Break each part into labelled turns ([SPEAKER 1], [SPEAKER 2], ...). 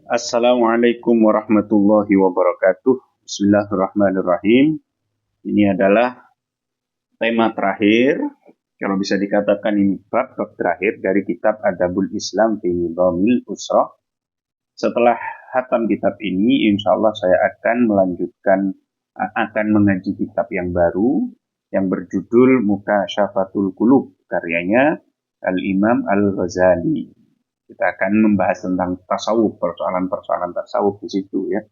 [SPEAKER 1] Assalamualaikum warahmatullahi wabarakatuh. Bismillahirrahmanirrahim. Ini adalah tema terakhir, kalau bisa dikatakan ini bab terakhir dari kitab Adabul Islam fi Nidhamil Usrah. Setelah hatam kitab ini, insya Allah saya akan mengaji kitab yang baru yang berjudul Mukasyafatul Qulub, karyanya Al-Imam Al-Ghazali. Kita akan membahas tentang tasawuf, persoalan-persoalan tasawuf di situ ya.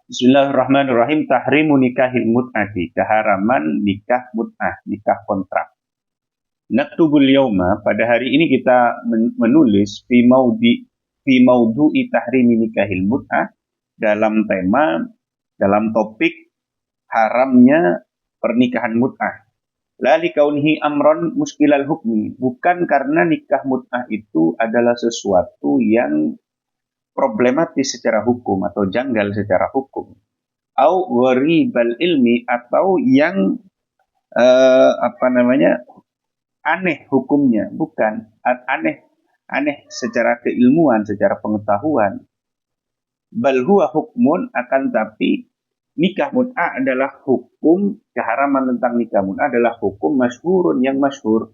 [SPEAKER 1] Bismillahirrahmanirrahim. Tahrimu nikahil mut'ati, keharaman nikah mut'ah, nikah kontrak. Naktubul yauma, pada hari ini kita menulis fi maudhu'i tahrimi nikahil mut'ah, dalam topik haramnya pernikahan mut'ah. La likaunihi amron muskilal hukmi, bukan karena nikah mut'ah itu adalah sesuatu yang problematis secara hukum atau janggal secara hukum. Au gharibal ilmi, atau yang aneh hukumnya, bukan aneh secara keilmuan, secara pengetahuan. Bal huwa hukmun, akan tapi nikah mut'ah adalah hukum, keharaman tentang nikah mut'ah adalah hukum masyhurun, yang masyhur.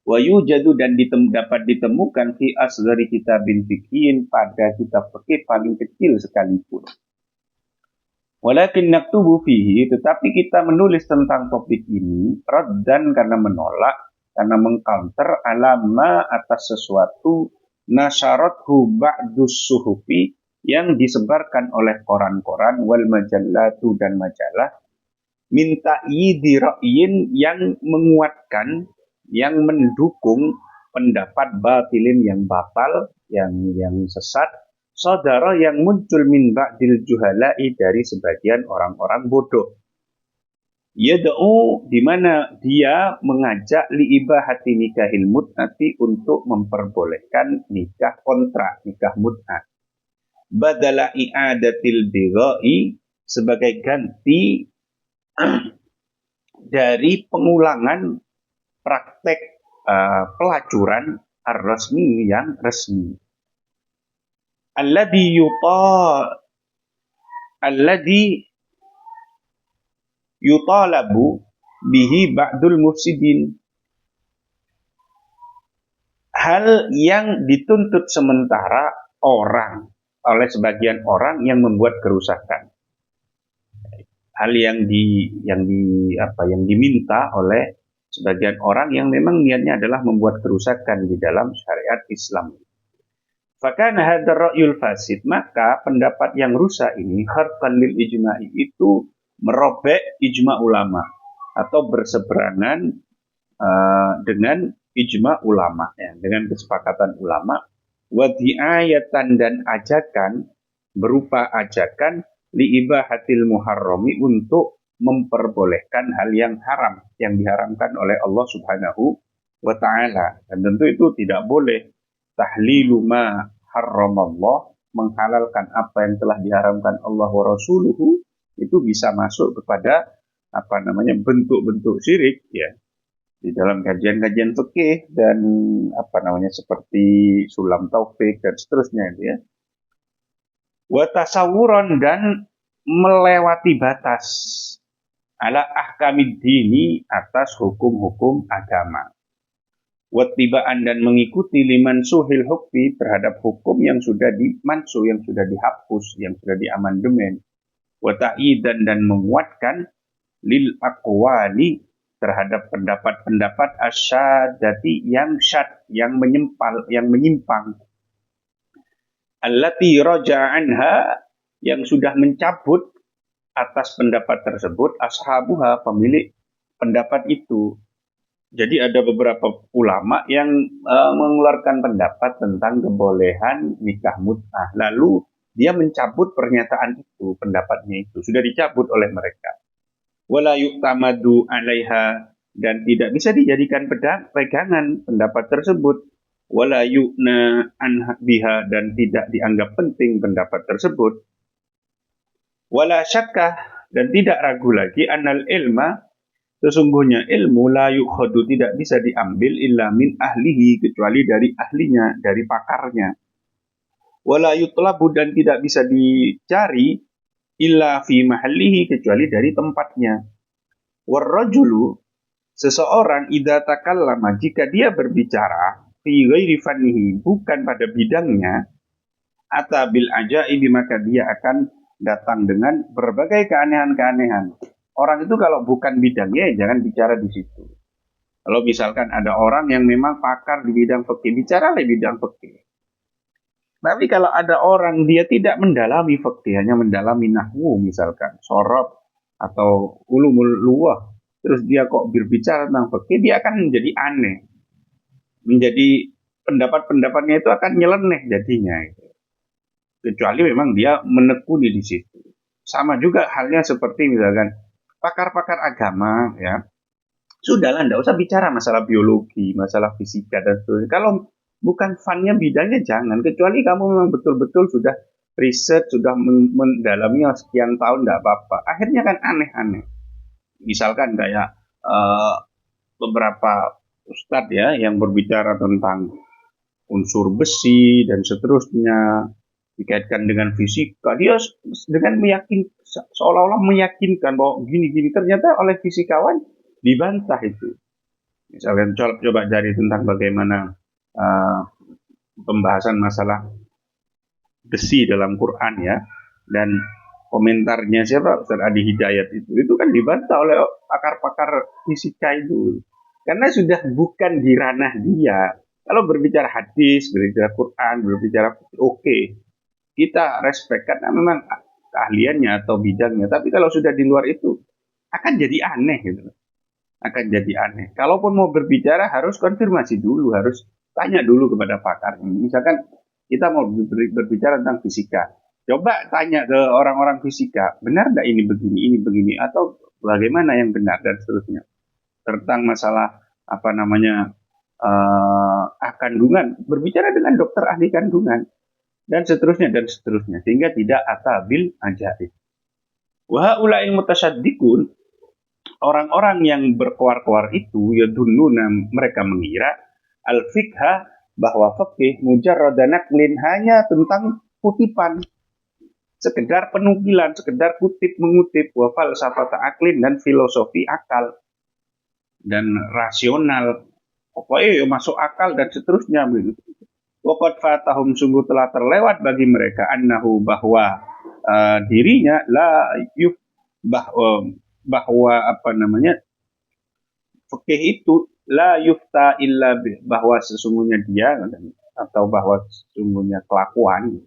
[SPEAKER 1] Wa yujadu, dan dapat ditemukan fi asghari kitabin fiqhin, pada kitab fikih paling kecil sekalipun. Walakin naktubu fihi, tetapi kita menulis tentang topik ini raddan, karena menolak, karena mengcounter alama atas sesuatu nasyarathu ba'dus suhufi, yang disebarkan oleh koran-koran wal majallatu, dan majalah, minta yidi ra'yin, yang menguatkan, yang mendukung pendapat batilin, yang batal, yang sesat, saudara yang muncul min ba'dil juhala'i, dari sebagian orang-orang bodoh. Yad'u, di mana dia mengajak liibahati nikahil mut'ati, untuk memperbolehkan nikah kontrak, nikah mut'ah. Badala i'adatil bighai, sebagai ganti dari pengulangan praktek pelacuran ar-rasmi, yang resmi. Alladhi yutalabu bihi ba'dul mufsidin, hal yang dituntut sementara oleh sebagian orang yang membuat kerusakan. Hal yang diminta oleh sebagian orang yang memang niatnya adalah membuat kerusakan di dalam syariat Islam. Fakana hadzal ra'yul fasid, maka pendapat yang rusak ini kharqan lil ijma'i, itu merobek ijma' ulama atau berseberangan dengan ijma' ulama, ya, dengan kesepakatan ulama. Wadi'ayatan, dan ajakan, berupa ajakan liibahatil muharrami, untuk memperbolehkan hal yang haram, yang diharamkan oleh Allah Subhanahu wa ta'ala. Dan tentu itu tidak boleh. Tahlilu ma harramallah, menghalalkan apa yang telah diharamkan Allah wa rasuluhu, itu bisa masuk kepada bentuk-bentuk syirik, ya, di dalam kajian-kajian fikih dan seperti sulam taufik dan seterusnya, itu ya. Wa tasawuran, dan melewati batas, ala ahkamid dini, atas hukum-hukum agama. Wattibaan, dan mengikuti liman suhil hukmi, terhadap hukum yang sudah dimansuh, yang sudah dihapus, yang sudah diamandemen. Wa ta'idan, dan menguatkan lil aqwali, terhadap pendapat-pendapat asyadati, yang syad, yang menyimpang. Allati raja'a anha, yang sudah mencabut atas pendapat tersebut, ashabuha, pemilik pendapat itu. Jadi ada beberapa ulama yang mengeluarkan pendapat tentang kebolehan nikah mut'ah, lalu dia mencabut pernyataan itu, pendapatnya itu sudah dicabut oleh mereka. Wala yu'tamadu 'alaiha, dan tidak bisa dijadikan pegangan pendapat tersebut. Wala yu'na anha biha, dan tidak dianggap penting pendapat tersebut. Wala syakkah, dan tidak ragu lagi, annal ilma, sesungguhnya ilmu, la yukhadu, tidak bisa diambil, illa min ahlihi, kecuali dari ahlinya, dari pakarnya. Wala yutlabu, dan tidak bisa dicari illa fi mahallihi, kecuali dari tempatnya. Warrajulu, seseorang idza takallama, jika dia berbicara fi ghairi fannihi, bukan pada bidangnya, atabil ajaibi, maka dia akan datang dengan berbagai keanehan-keanehan. Orang itu kalau bukan bidangnya, jangan bicara di situ. Kalau misalkan ada orang yang memang pakar di bidang fikih, bicaralah di bidang fikih. Tapi kalau ada orang dia tidak mendalami fikih, hanya mendalami nahwu misalkan, sorab atau ulumul lughah, terus dia kok berbicara tentang fikih, dia akan menjadi aneh. Menjadi pendapat-pendapatnya itu akan nyeleneh jadinya. Kecuali memang dia menekuni di situ. Sama juga halnya seperti misalkan pakar-pakar agama, ya. Sudahlah, tidak usah bicara masalah biologi, masalah fisika dan sebagainya. Kalau bukan funnya bidangnya jangan, kecuali kamu memang betul-betul sudah riset, sudah mendalaminya sekian tahun, tidak apa-apa. Akhirnya kan aneh-aneh. Misalkan kayak beberapa ustadz ya yang berbicara tentang unsur besi dan seterusnya, dikaitkan dengan fisika, dia dengan seolah-olah meyakinkan bahwa gini-gini, ternyata oleh fisikawan dibantah itu. Misalkan coba cari tentang bagaimana pembahasan masalah besi dalam Quran ya, dan komentarnya siapa, Ustaz Adi Hidayat, itu kan dibantah oleh pakar-pakar fisika itu, karena sudah bukan di ranah dia. Kalau berbicara hadis, berbicara Quran, berbicara oke, kita respect karena memang keahliannya atau bidangnya. Tapi kalau sudah di luar itu akan jadi aneh gitu. Akan jadi aneh. Kalaupun mau berbicara harus konfirmasi dulu, harus tanya dulu kepada pakar. Misalkan kita mau berbicara tentang fisika, coba tanya ke orang-orang fisika, benar nggak ini begini, atau bagaimana yang benar dan seterusnya. Tentang masalah kandungan, berbicara dengan dokter ahli kandungan dan seterusnya, sehingga tidak atabil ajaib. Wa ula'il mutasyaddiqun, orang-orang yang berkoar-koar itu, yadunnuna, mereka mengira al-fiqha, bahwa fikih mujarrada naqlin, hanya tentang kutipan, sekedar penukilan, sekedar kutip-mengutip, wa falsafata aklin, dan filosofi akal dan rasional, pokoknya masuk akal dan seterusnya begitu. Waqad fatahum, sungguh telah terlewat bagi mereka, annahu, bahwa dirinya la yuf, bahwa fikih itu la yufta illa bahwa sesungguhnya dia, atau bahwa sesungguhnya kelakuan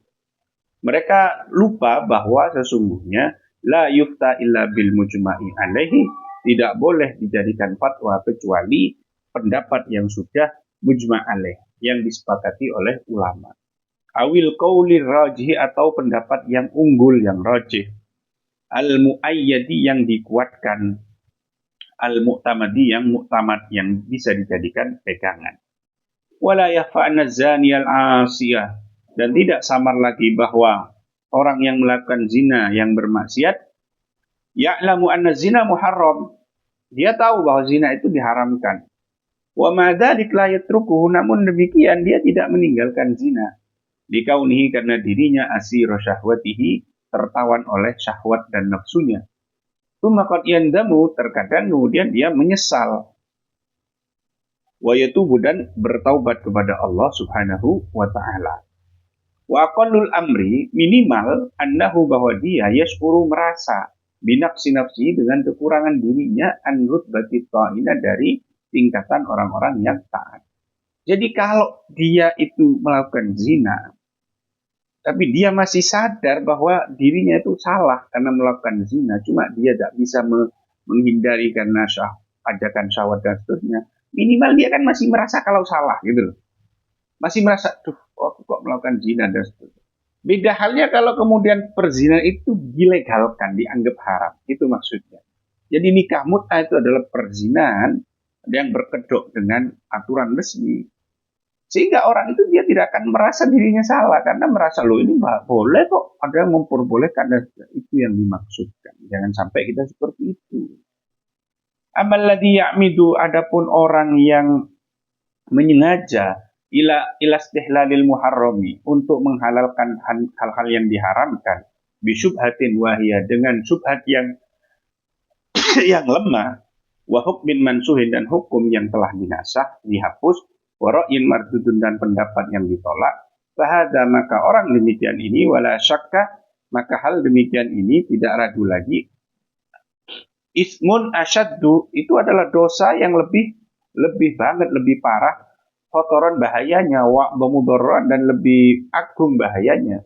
[SPEAKER 1] mereka lupa bahwa sesungguhnya la yufta illa bil mujma'i alaihi, tidak boleh dijadikan fatwa kecuali pendapat yang sudah mujma' alaih, yang disepakati oleh ulama. Awil qaulir rajih, atau pendapat yang unggul, yang rajih. Al-mu'ayyadi, yang dikuatkan. Al-mu'tamadi, yang mu'tamad, yang bisa dijadikan pegangan. Wala yakhfa anna zaniyal asiyah, dan tidak samar lagi bahwa orang yang melakukan zina, yang bermaksiat, ya'lamu anna zina muharram, dia tahu bahwa zina itu diharamkan. Wa ma dzalik la yatrukuhu, namun demikian dia tidak meninggalkan zina. Dikaunihi, karena dirinya asira syahwatihi, tertawan oleh syahwat dan nafsunya. Tsumma qad yandamu, terkadang kemudian dia menyesal. Wa yatubu, dan bertaubat kepada Allah Subhanahu wa taala. Wa aqallul amri, minimal annahu, bahwa dia yashkuru, merasa binaqsi nafsi, dengan kekurangan dirinya, an rutbati ta'ina, dari tingkatan orang-orang yang taat. Jadi kalau dia itu melakukan zina, tapi dia masih sadar bahwa dirinya itu salah karena melakukan zina, cuma dia tidak bisa menghindari karena ajakan syahwat dan seterusnya, minimal dia kan masih merasa kalau salah gitu loh. Masih merasa, aku kok melakukan zina dan seterusnya. Beda halnya kalau kemudian perzinahan itu dilegalkan, dianggap haram, itu maksudnya. Jadi nikah mut'ah itu adalah perzinahan yang berkedok dengan aturan resmi, sehingga orang itu dia tidak akan merasa dirinya salah karena merasa, loh ini boleh kok, ada yang memperbolehkan, dan itu yang dimaksudkan. Jangan sampai kita seperti itu. Amal ladzi ya'midu, adapun orang yang menyengaja ila istihlalil muharrami, untuk menghalalkan hal-hal yang diharamkan, bisyubhatin wahiyah, dengan syubhat yang yang lemah, wa hukmin mansuhin, dan hukum yang telah dinasah, dihapus, wa ra'yin mardudun, dan pendapat yang ditolak. Fahada, maka orang demikian ini, wala syakka, maka hal demikian ini tidak ragu lagi, ismun asyaddu, itu adalah dosa yang lebih banget, lebih parah, kotoran bahayanya, wa mudorran, dan lebih agung bahayanya.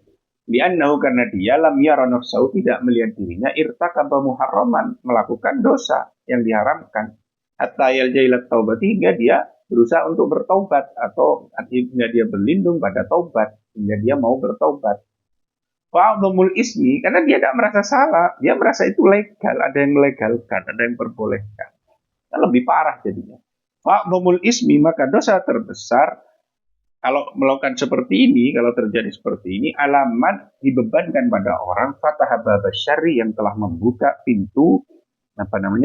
[SPEAKER 1] Li'annahu, karena dia lam yara nafsahu, tidak melihat dirinya, irtakaba muharraman, melakukan dosa yang diharamkan, hatta yaljailat taubat, hingga dia berusaha untuk bertaubat, atau hingga dia berlindung pada taubat, hingga dia mau bertaubat. Fa'adhamul ismi, karena dia tidak merasa salah, dia merasa itu legal, ada yang melegalkan, ada yang perbolehkan. Nah, lebih parah jadinya. Fa'adhamul ismi, maka dosa terbesar, kalau melakukan seperti ini, kalau terjadi seperti ini, alamat dibebankan pada orang fatahabba syarri, yang telah membuka pintu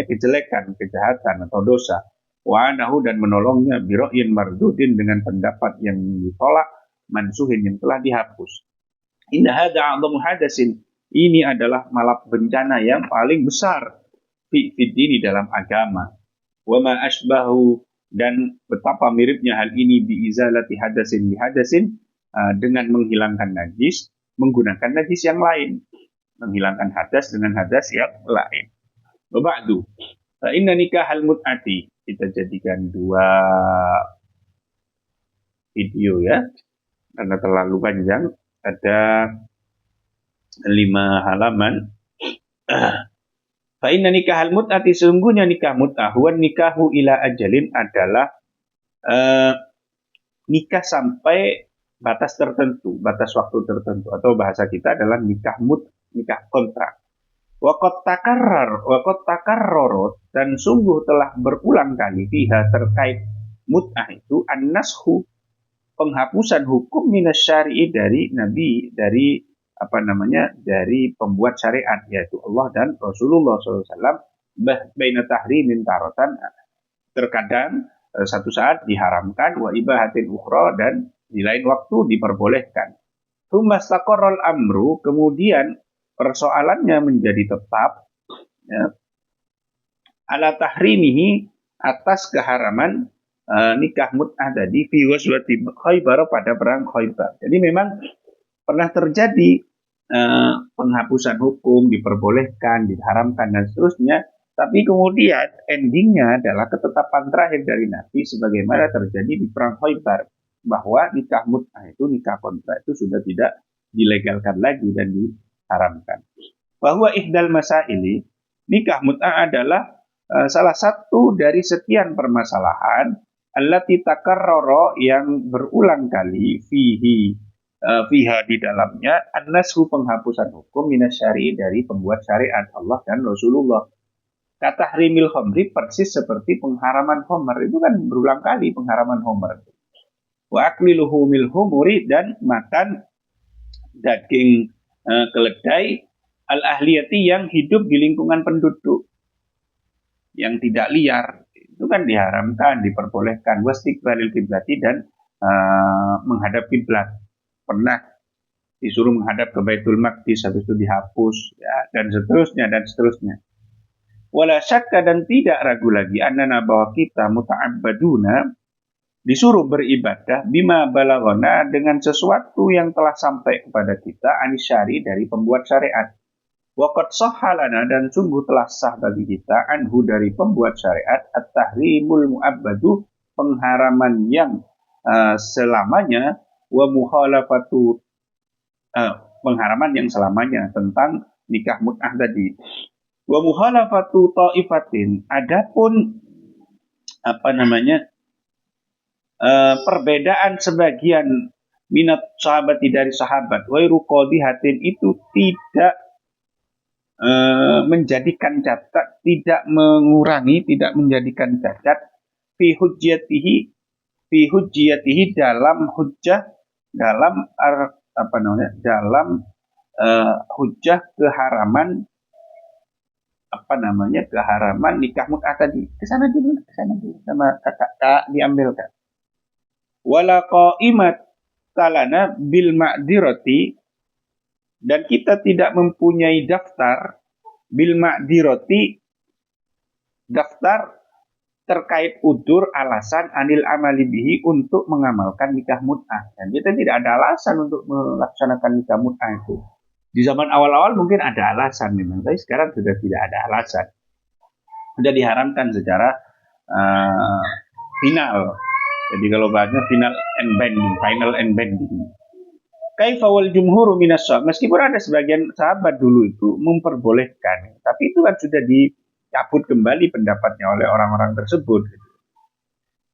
[SPEAKER 1] kejelekan, kejahatan atau dosa. Wa anahu, dan menolongnya biro'in mardudin, dengan pendapat yang ditolak, mansuhin, yang telah dihapus. Inna hadza 'adhamu hadasin, ini adalah malap bencana yang paling besar fi dini, dalam agama. Wa ma asbahu, dan betapa miripnya hal ini bi izalati hadasin bi hadasin, dengan menghilangkan najis menggunakan najis yang lain, menghilangkan hadas dengan hadas yang lain. Wa ba'du, fa inna nikahal mut'ati, kita jadikan 2 video ya, karena terlalu panjang, ada 5 halaman. Fa inna nikahal mut'ati, sesungguhnya nikah mut'ah, huwa nikahu ila ajalin, adalah nikah sampai batas tertentu, batas waktu tertentu, atau bahasa kita adalah nikah nikah kontrak. Waqad takarrar, dan sungguh telah berulang kali fiha, terkait mut'ah itu, an-nashu, penghapusan hukum minasyari'i, dari nabi, dari pembuat syariat, yaitu Allah dan Rasulullah SAW, baina tahrimin tarotan, terkadang satu saat diharamkan, wa ibahatin ukhra, dan di lain waktu diperbolehkan. Tsumma istaqarral amru, kemudian persoalannya menjadi tetap, ya, ala tahrimihi, atas keharaman nikah mut'ah tadi, fi ghazwati Khaibar, pada perang Khaibar. Jadi memang pernah terjadi penghapusan hukum, diperbolehkan, diharamkan, dan seterusnya. Tapi kemudian endingnya adalah ketetapan terakhir dari Nabi, sebagaimana terjadi di perang Khaibar, bahwa nikah mut'ah itu, nikah kontrak itu sudah tidak dilegalkan lagi dan diharamkan. Bahwa ihdal masaili, nikah mut'ah adalah salah satu dari sekian permasalahan, allati takarrara, yang berulang kali, fiha, di dalamnya, an-nashu, penghapusan hukum, minasyari'i, dari pembuat syariat Allah dan Rasulullah. Katahrimil khamri, persis seperti pengharaman khamr, itu kan berulang kali pengharaman khamr. Wa akliluhumil humuri, dan makan daging keledai al-ahliyati, yang hidup di lingkungan penduduk, yang tidak liar, itu kan diharamkan, diperbolehkan. Wastiqbalil kiblati, dan menghadap kiblat. Pernah disuruh menghadap ke Baitul Maqdis, habis itu dihapus, ya, dan seterusnya. Wala syakka, dan tidak ragu lagi, annana, bahwa kita muta'abbaduna, disuruh beribadah, bima balagona, dengan sesuatu yang telah sampai kepada kita, anisyari, dari pembuat syariat. Waqad sahhalana, dan sungguh telah sah bagi kita, anhu, dari pembuat syariat, at-tahrimul mu'abbadu, pengharaman yang selamanya, wa mukhalafatu, pengharaman yang selamanya, tentang nikah mut'ah tadi. Wa mukhalafatu ta'ifatin, adapun perbedaan sebagian minat sahabat, dari sahabat, wa ruqadihatin, itu tidak menjadikan cacat, tidak mengurangi, tidak menjadikan cacat, fi hujjiyatihi, dalam hujjah, dalam hujjah keharaman keharaman nikah mut'ah tadi. Kesana dulu sama kakak diambil, Kak. wala qa'imat talana bil ma'dirati, dan kita tidak mempunyai daftar bil ma'dirati, daftar terkait udur alasan anil amali bihi untuk mengamalkan nikah mut'ah. Dan kita tidak ada alasan untuk melaksanakan nikah mut'ah itu. Di zaman awal-awal mungkin ada alasan memang, tapi sekarang sudah tidak ada alasan. Sudah diharamkan secara final. Jadi kalau bahasnya final and binding. Kaifa wal jumhuru minas sahabat, meskipun ada sebagian sahabat dulu itu memperbolehkan, tapi itu kan sudah dicabut kembali pendapatnya oleh orang-orang tersebut.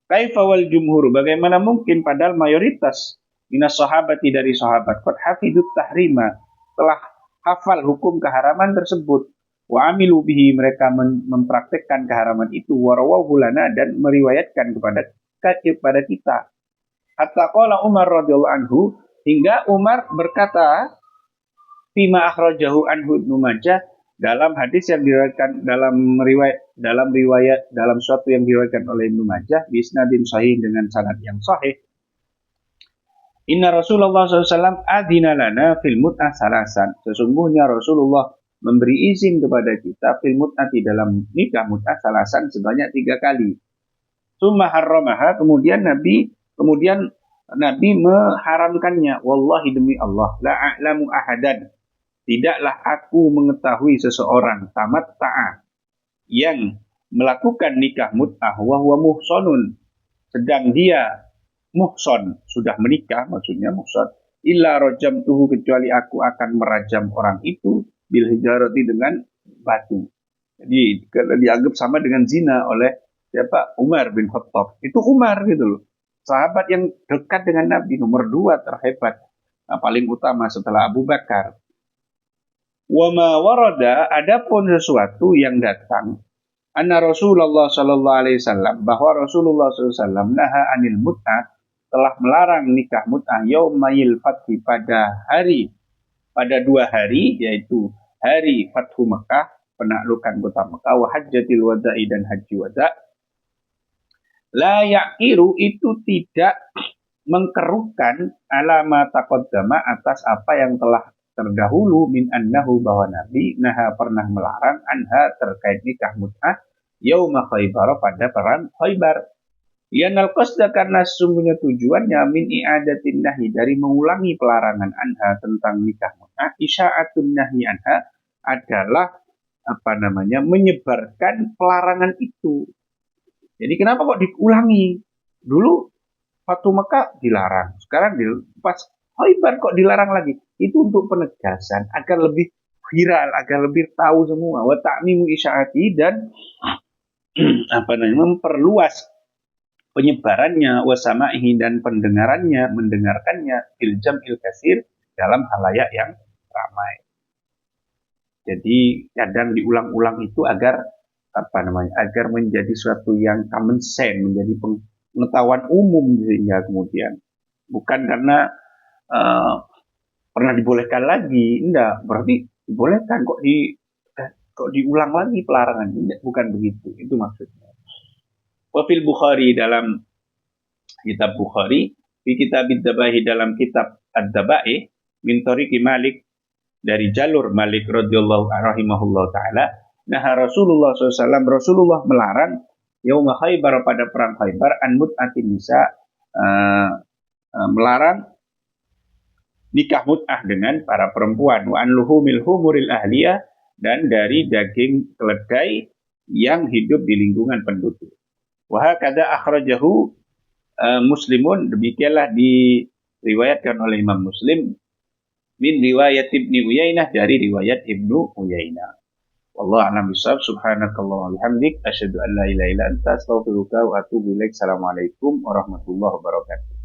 [SPEAKER 1] Kaifa wal jumhuru, bagaimana mungkin padahal mayoritas minas sahabati dari sahabat qad hafidut tahrima, telah hafal hukum keharaman tersebut, wa amilu bihi, mereka mempraktekkan keharaman itu, warawahu lana, dan meriwayatkan kepada kita. Hatta qala Umar radhiyallahu anhu, hingga Umar berkata, fima akhrajahu anhu Ibnu Majah, dalam hadis yang diriwayatkan dalam suatu yang diriwayatkan oleh Ibnu Majah bisnadin sahih, dengan sanad yang sahih. Inna Rasulullah SAW adina lana fil mut'ah salasan, sesungguhnya Rasulullah memberi izin kepada kita fil mut'ah, di dalam nikah mut'ah salasan, sebanyak 3 kali. Summa harramaha, kemudian Nabi mengharamkannya. Wallahi, demi Allah, la a'lamu ahadan, tidaklah aku mengetahui seseorang tamatta'a, yang melakukan nikah mut'ah wa huwa muhsanun, sedang dia muhson, sudah menikah, maksudnya muhson, illa rajamtuhu, kecuali aku akan merajam orang itu bil hijarati, dengan batu. Jadi dianggap sama dengan zina oleh siapa? Umar bin Khattab. Itu Umar gitu loh, sahabat yang dekat dengan Nabi, nomor 2 terhebat, paling utama setelah Abu Bakar. Wa ma warada, adapun sesuatu yang datang, anna Rasulullah sallallahu alaihi wasallam, bahwa Rasulullah sallallahu alaihi wasallam naha anil mut'ah, telah melarang nikah mut'ah yaumayil fathi, pada 2 hari, yaitu hari Fathu Mekah, penaklukan kota Mekah, wa hajjatil wada'i, dan haji wada'. La yaqiru, itu tidak mengkeruhkan, alama taqaddama, atas apa yang telah terdahulu, min annahu, bahwa Nabi naha, pernah melarang, anha, terkait nikah mut'ah, yauma Khaybar, pada perang Khaybar. Yanal qasda, karena sesungguhnya tujuannya, min i'adatin nahi, dari mengulangi pelarangan, anha, tentang nikah mut'ah, isya'atun nahi anha, adalah menyebarkan pelarangan itu. Jadi kenapa kok diulangi? Dulu Fatu Mekah dilarang, sekarang pas Khaybar kok dilarang lagi. Itu untuk penegasan, agar lebih viral, agar lebih tahu semua. Wa ta'mimu isya'ati, dan memperluas penyebarannya, wasama'ihi, dan mendengarkannya, fil jam'il kasir, dalam halayak yang ramai. Jadi kadang diulang-ulang itu agar menjadi suatu yang common sense, menjadi pengetahuan umum, sehingga kemudian bukan karena pernah dibolehkan lagi, enggak, berarti dibolehkan kok diulang lagi pelarangan, enggak, bukan begitu, itu maksudnya. Wafil Bukhari, dalam kitab Bukhari, di kitab Ad-Daba'i, dalam kitab Ad-Daba'i, min tariqi Malik, dari jalur Malik radhiyallahu rahimahullah taala, nah Rasulullah SAW, Rasulullah melarang yauma Khaybar, pada perang Khaybar, an mut'atin nisa, melarang nikah mut'ah dengan para perempuan, wa an luhumil humuril ahliyah, dan dari daging keledai yang hidup di lingkungan penduduk. Wa hakadha akhrajahu Muslimun, demikianlah diriwayatkan oleh Imam Muslim, min riwayat Ibnu Uyainah, dari riwayat Ibnu Uyainah. Wallahu a'lam bishawab. Subhanakallah wa bihamdik, asyhadu an la ilaha illa anta, astaghfiruka wa atubu ilaik. Assalamualaikum warahmatullahi wabarakatuh.